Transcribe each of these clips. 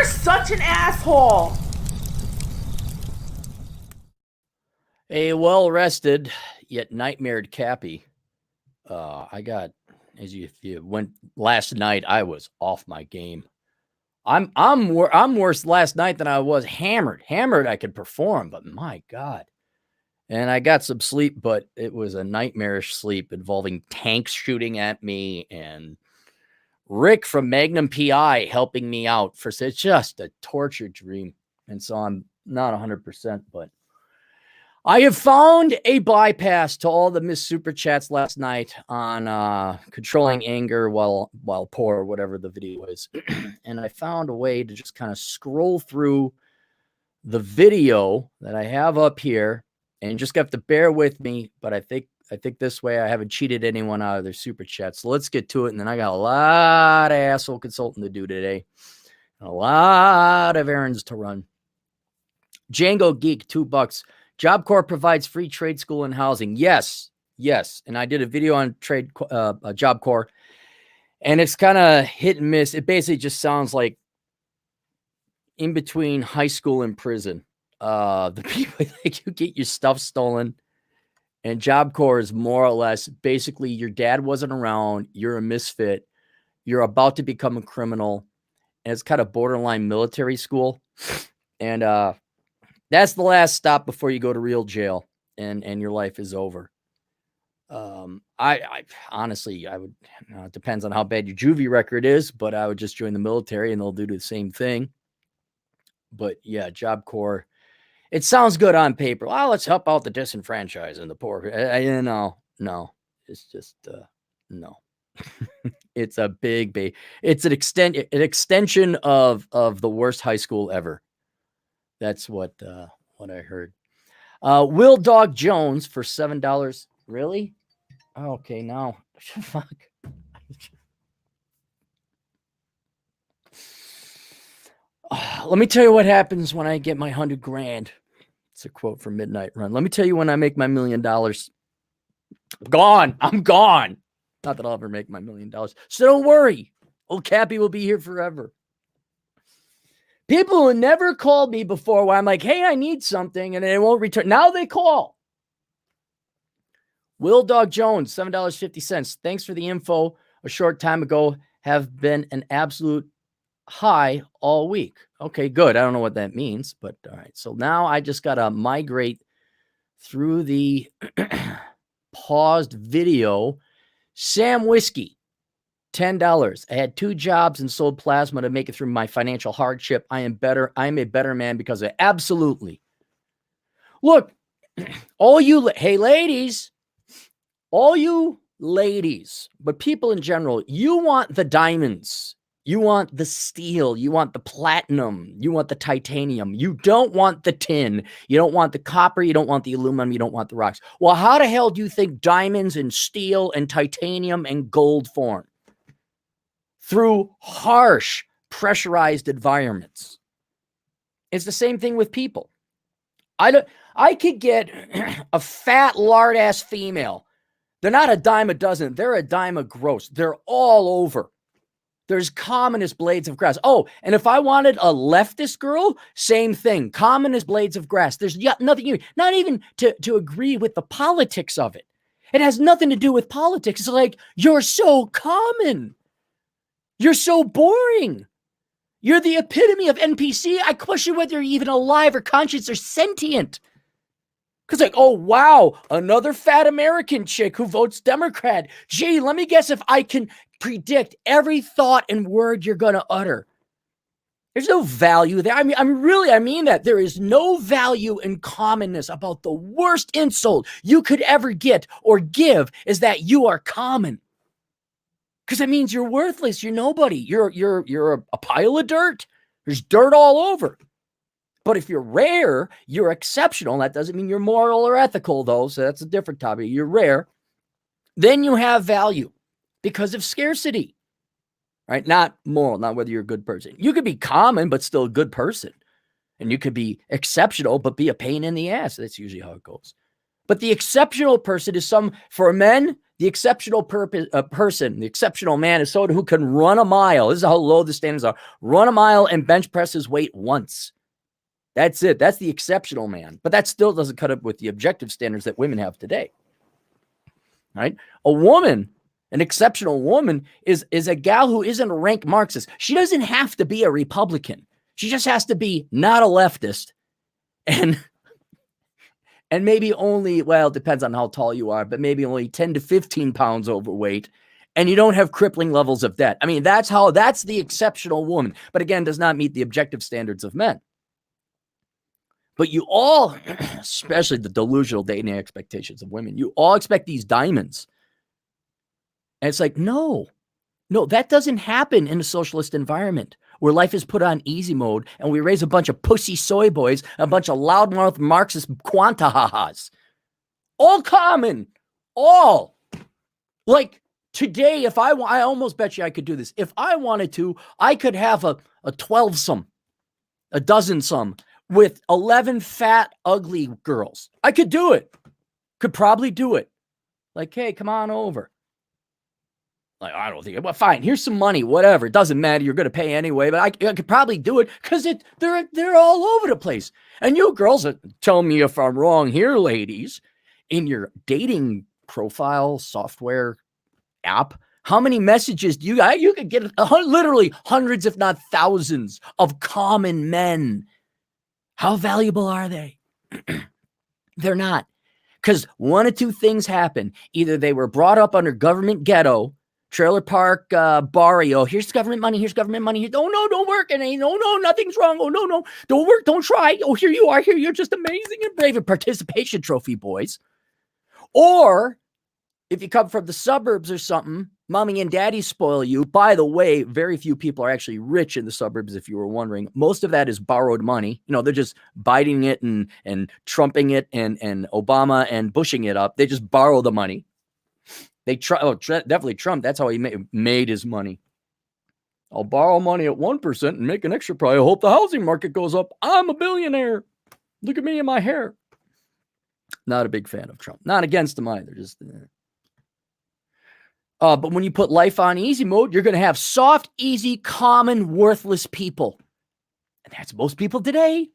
such an asshole. A well-rested yet nightmared Cappy. If you went last night, I was off my game. I'm worse last night than I was hammered. Hammered, I could perform, but my God. And I got some sleep, but it was a nightmarish sleep involving tanks shooting at me and Rick from Magnum PI helping me out. It's just a torture dream. And so I'm not 100%, but I have found a bypass to all the missed super chats last night on controlling anger while poor, whatever the video is. And I found a way to just kind of scroll through the video that I have up here, and just have to bear with me. But I think this way I haven't cheated anyone out of their super chat. So let's get to it. And then I got a lot of asshole consulting to do today. A lot of errands to run. Django Geek, $2. Job Corps provides free trade school and housing. Yes. And I did a video on Job Corps, and it's kind of hit and miss. It basically just sounds like in between high school and prison. The people like you get your stuff stolen, and Job Corps is more or less basically your dad wasn't around. You're a misfit. You're about to become a criminal, and it's kind of borderline military school. And, that's the last stop before you go to real jail and your life is over. I honestly, I would, it depends on how bad your juvie record is, but I would just join the military and they'll do the same thing. But yeah, Job Corps, it sounds good on paper. Well, let's help out the disenfranchised and the poor. No, it's just, no. It's a big, it's an extension of the worst high school ever. That's what I heard. Will Dog Jones for $7. Really? Okay, now. Fuck. Let me tell you what happens when I get my $100,000. It's a quote from Midnight Run. Let me tell you when I make my $1 million. I'm gone. Not that I'll ever make my $1 million. So don't worry. Old Cappy will be here forever. People who never called me before where I'm like, hey, I need something, and they won't return. Now they call. Will Dog Jones, $7.50. Thanks for the info. A short time ago have been an absolute high all week. Okay, good. I don't know what that means, but all right. So now I just got to migrate through the paused video. Sam Whiskey. $10. I had 2 jobs and sold plasma to make it through my financial hardship. I am a better man because of it. Absolutely. Look, hey, ladies, all you ladies, but people in general, you want the diamonds. You want the steel. You want the platinum. You want the titanium. You don't want the tin. You don't want the copper. You don't want the aluminum. You don't want the rocks. Well, how the hell do you think diamonds and steel and titanium and gold form? Through harsh, pressurized environments. It's the same thing with people. I could get a fat, lard-ass female. They're not a dime a dozen. They're a dime a gross. They're all over. There's common as blades of grass. Oh, and if I wanted a leftist girl, same thing. Common as blades of grass. There's nothing, not even to agree with the politics of it. It has nothing to do with politics. It's like, you're so common. You're so boring. You're the epitome of NPC. I question whether you're even alive or conscious or sentient. Because like, oh, wow, another fat American chick who votes Democrat. Gee, let me guess if I can predict every thought and word you're going to utter. There's no value there. I mean that. There is no value in commonness. About the worst insult you could ever get or give is that you are common. Because that means you're worthless. You're nobody. You're a pile of dirt. There's dirt all over. But if you're rare, you're exceptional. That doesn't mean you're moral or ethical, though. So that's a different topic. You're rare. Then you have value because of scarcity. Right? Not moral, not whether you're a good person. You could be common, but still a good person. And you could be exceptional, but be a pain in the ass. That's usually how it goes. But the exceptional person is for men, The exceptional person, the exceptional man is someone who can run a mile. This is how low the standards are. Run a mile and bench press his weight once. That's it. That's the exceptional man. But that still doesn't cut up with the objective standards that women have today. Right? A woman, an exceptional woman, is a gal who isn't a rank Marxist. She doesn't have to be a Republican. She just has to be not a leftist. And maybe only, well, it depends on how tall you are, but maybe only 10 to 15 pounds overweight, and you don't have crippling levels of debt. I mean, that's the exceptional woman, but again, does not meet the objective standards of men. But you all, especially the delusional dating expectations of women, you all expect these diamonds. And it's like, no, that doesn't happen in a socialist environment where life is put on easy mode and we raise a bunch of pussy soy boys, a bunch of loudmouth Marxist quanta-ha-has. All common. All. Like today, if I almost bet you I could do this. If I wanted to, I could have a 12-some, a dozen-some with 11 fat, ugly girls. I could do it. Could probably do it. Like, hey, come on over. Like, I don't think, well, fine, here's some money, whatever. It doesn't matter. You're going to pay anyway, but I could probably do it because they're all over the place. And you girls, tell me if I'm wrong here, ladies, in your dating profile software app, how many messages do you got? You could get literally hundreds, if not thousands of common men. How valuable are they? They're not. Because one of two things happen. Either they were brought up under government ghetto, trailer park, barrio. Here's government money. Here's government money. Oh, no, don't work. And no, nothing's wrong. Oh, no, don't work. Don't try. Oh, here you are. Here, you're just amazing and brave. A participation trophy, boys. Or if you come from the suburbs or something, mommy and daddy spoil you. By the way, very few people are actually rich in the suburbs, if you were wondering. Most of that is borrowed money. You know, they're just biting it and trumping it and Obama and bushing it up. They just borrow the money. They definitely Trump. That's how he made his money. I'll borrow money at 1% and make an extra probably. I hope the housing market goes up. I'm a billionaire. Look at me and my hair. Not a big fan of Trump. Not against him either. Just but when you put life on easy mode, you're going to have soft, easy, common, worthless people. And that's most people today.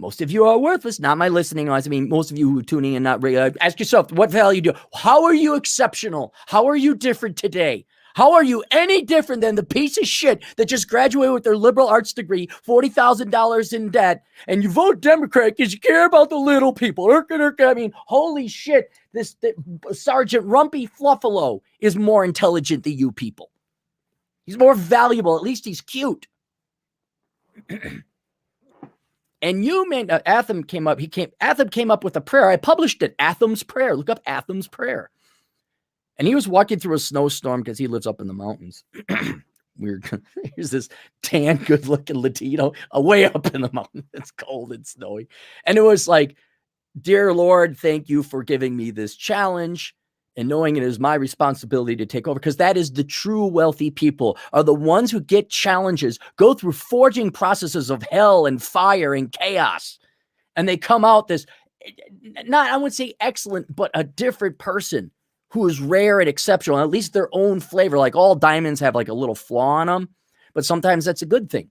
Most of you are worthless. Not my listening audience. I mean, most of you who are tuning in, not regular. Ask yourself, what value do you? How are you exceptional? How are you different today? How are you any different than the piece of shit that just graduated with their liberal arts degree, $40,000 in debt, and you vote Democrat because you care about the little people? I mean, holy shit. This Sergeant Rumpy Fluffalo is more intelligent than you people. He's more valuable. At least he's cute. And you may Atham came up. Atham came up with a prayer. I published it. Atham's prayer. Look up Atham's prayer. And he was walking through a snowstorm because he lives up in the mountains. Weird. Here's this tan, good-looking Latino way up in the mountains. It's cold and snowy. And it was like, dear Lord, thank you for giving me this challenge and knowing it is my responsibility to take over, because that is the true wealthy people are the ones who get challenges, go through forging processes of hell and fire and chaos. And they come out this, not, I wouldn't say excellent, but a different person who is rare and exceptional, at least their own flavor. Like all diamonds have like a little flaw on them, but sometimes that's a good thing.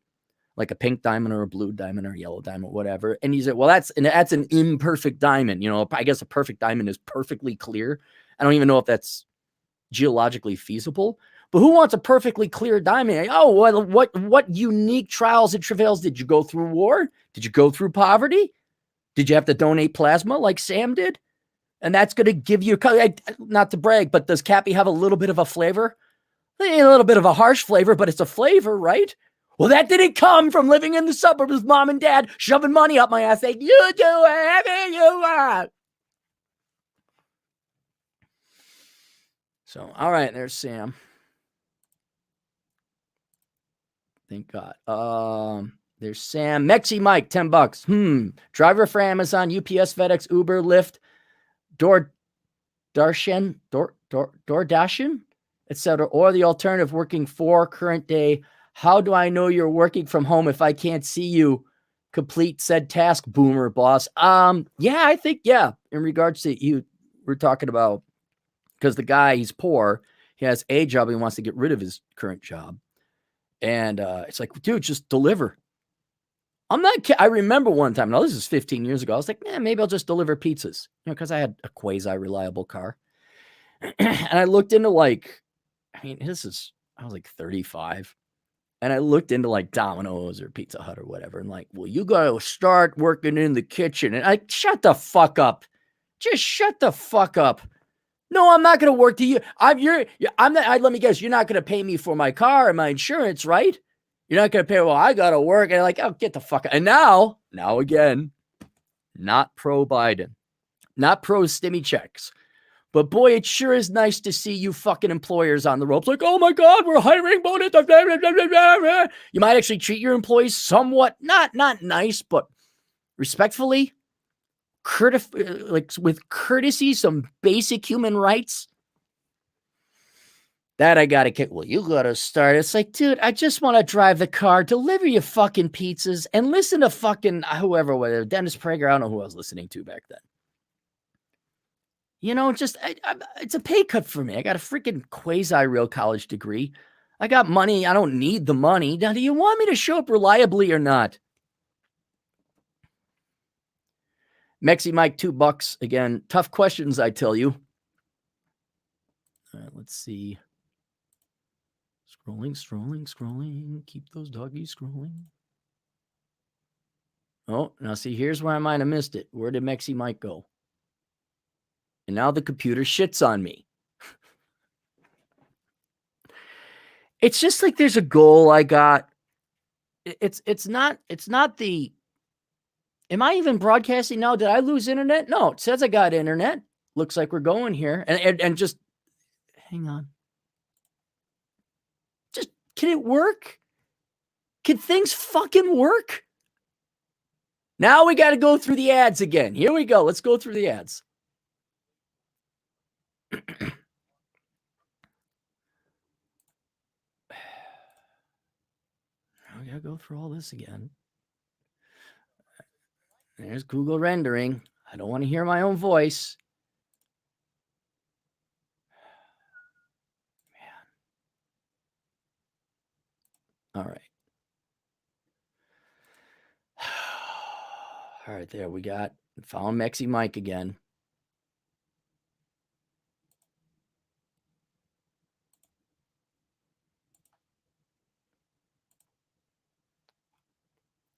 Like a pink diamond or a blue diamond or a yellow diamond, or whatever. And you say, well, that's an imperfect diamond. You know, I guess a perfect diamond is perfectly clear. I don't even know if that's geologically feasible, but who wants a perfectly clear diamond? Oh, well, what unique trials and travails? Did you go through war? Did you go through poverty? Did you have to donate plasma like Sam did? And that's going to give you, not to brag, but does Cappy have a little bit of a flavor? A little bit of a harsh flavor, but it's a flavor, right? Well, that didn't come from living in the suburbs with mom and dad shoving money up my ass saying, you do whatever you want. So, all right, there's Sam. Thank God. There's Sam. Mexi Mike, $10. Driver for Amazon, UPS, FedEx, Uber, Lyft, DoorDashin, etc. Or the alternative, working for current day. How do I know you're working from home if I can't see you? Complete said task, boomer boss. Yeah, I think, in regards to you, we're talking about because the guy, he's poor. He has a job. He wants to get rid of his current job. And it's like, dude, just deliver. I'm not kidding. I remember one time, now this is 15 years ago. I was like, maybe I'll just deliver pizzas, because I had a quasi-reliable car. And I looked into I was like 35. And I looked into like Domino's or Pizza Hut or whatever. And like, well, you got to start working in the kitchen. And I, shut the fuck up. Just shut the fuck up. No, I'm not going to work to you. I'm not, let me guess, you're not going to pay me for my car and my insurance, right? You're not going to pay, well, I got to work. And like, oh, get the fuck out. And now again, not pro Biden, not pro stimmy checks. But boy, it sure is nice to see you fucking employers on the ropes. Like, oh my God, we're hiring bonus. You might actually treat your employees somewhat, not nice, but respectfully, with courtesy, some basic human rights. That I got to kick. Well, you got to start. It's like, dude, I just want to drive the car, deliver your fucking pizzas, and listen to fucking whoever, whether Dennis Prager, I don't know who I was listening to back then. It's a pay cut for me. I got a freaking quasi-real college degree. I got money. I don't need the money. Now, do you want me to show up reliably or not? Mexi Mike, $2 again. Tough questions, I tell you. All right, let's see. Scrolling. Keep those doggies scrolling. Oh, now see, here's where I might have missed it. Where did Mexi Mike go? And now the computer shits on me. It's just like there's a goal I got. It's not the. Am I even broadcasting now? Did I lose internet? No, it says I got internet. Looks like we're going here. And just hang on. Just, can it work? Can things fucking work? Now we got to go through the ads again. Here we go. Let's go through the ads. I gotta go through all this again. There's Google rendering. I don't want to hear my own voice. Man. All right. All right, there we got. Found Mexi Mike again.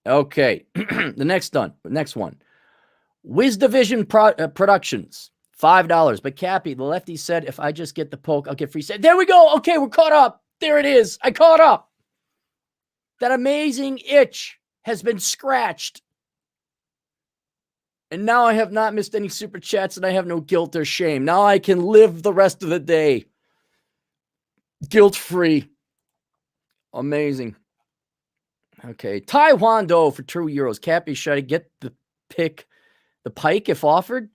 Okay, the next one. Wiz Division Productions, $5. But Cappy, the lefty said, if I just get the poke, I'll get free. There we go. Okay, we're caught up. There it is. I caught up. That amazing itch has been scratched. And now I have not missed any super chats, and I have no guilt or shame. Now I can live the rest of the day guilt-free. Amazing. Okay, Taekwondo for €2. Cappy, should I get the pike if offered?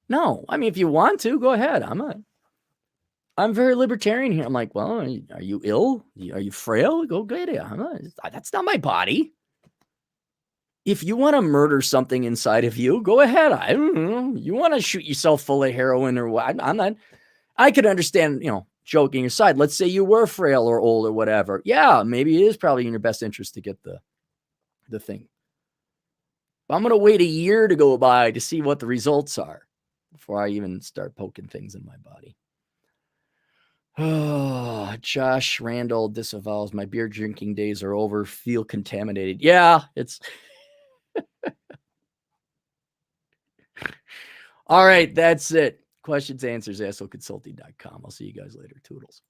No, I mean, if you want to, go ahead. I'm very libertarian here. I'm like, well, are you ill? Are you frail? Go get it. That's not my body. If you want to murder something inside of you, go ahead. I don't know. You want to shoot yourself full of heroin or what? I'm not. I could understand, joking aside. Let's say you were frail or old or whatever. Yeah, maybe it is probably in your best interest to get the thing. I'm going to wait a year to go by to see what the results are before I even start poking things in my body. Oh, Josh Randall disavows my beer drinking days are over. Feel contaminated. Yeah, it's... All right, that's it. Questions, answers, assholeconsulting.com. I'll see you guys later. Toodles.